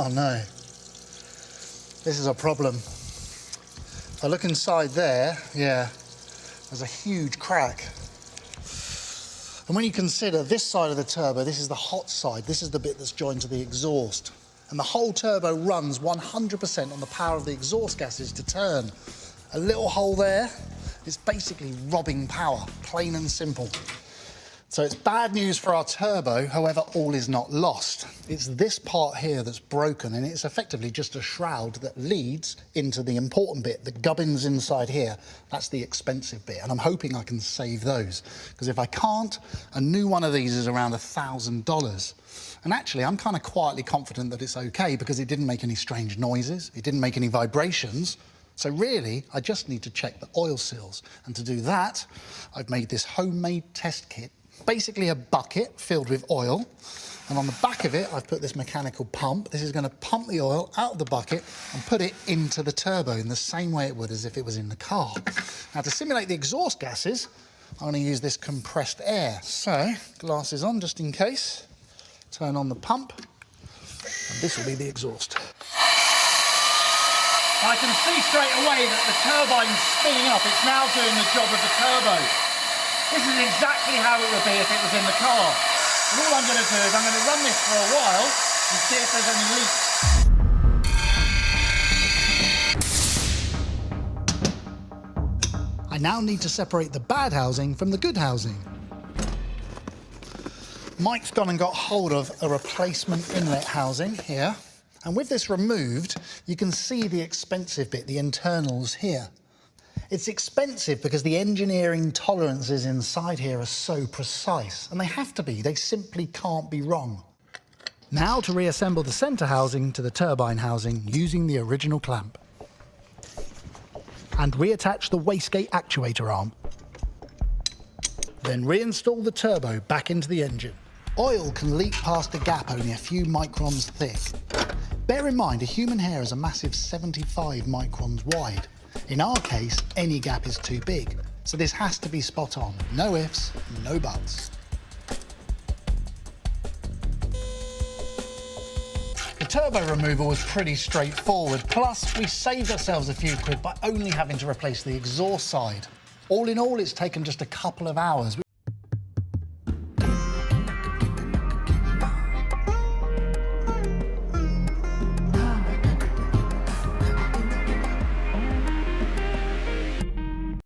Oh no, this is a problem. If I look inside there, yeah, there's a huge crack. And when you consider this side of the turbo, this is the hot side, this is the bit that's joined to the exhaust. And the whole turbo runs 100% on the power of the exhaust gases to turn. A little hole there is basically robbing power, plain and simple. So it's bad news for our turbo, however, all is not lost. It's this part here that's broken, and it's effectively just a shroud that leads into the important bit, the gubbins inside here. That's the expensive bit, and I'm hoping I can save those, because if I can't, a new one of these is around $1,000. And actually, I'm kind of quietly confident that it's okay, because it didn't make any strange noises, it didn't make any vibrations. So really, I just need to check the oil seals. And to do that, I've made this homemade test kit. Basically a bucket filled with oil, and on the back of it I've put this mechanical pump. This is going to pump the oil out of the bucket and put it into the turbo in the same way it would as if it was in the car. Now, to simulate the exhaust gases, I'm going to use this compressed air. So, glasses on just in case. Turn on the pump, and this will be the exhaust. I can see straight away that the turbine's spinning up. It's now doing the job of the turbo. This is exactly how it would be if it was in the car. And all I'm going to do is I'm going to run this for a while and see if there's any leaks. I now need to separate the bad housing from the good housing. Mike's gone and got hold of a replacement inlet housing here. And with this removed, you can see the expensive bit, the internals here. It's expensive because the engineering tolerances inside here are so precise, and they have to be. They simply can't be wrong. Now to reassemble the centre housing to the turbine housing using the original clamp. And reattach the wastegate actuator arm. Then reinstall the turbo back into the engine. Oil can leak past a gap only a few microns thick. Bear in mind, a human hair is a massive 75 microns wide. In our case, any gap is too big, so this has to be spot on. No ifs, no buts. The turbo removal was pretty straightforward, plus we saved ourselves a few quid by only having to replace the exhaust side. All in all, it's taken just a couple of hours,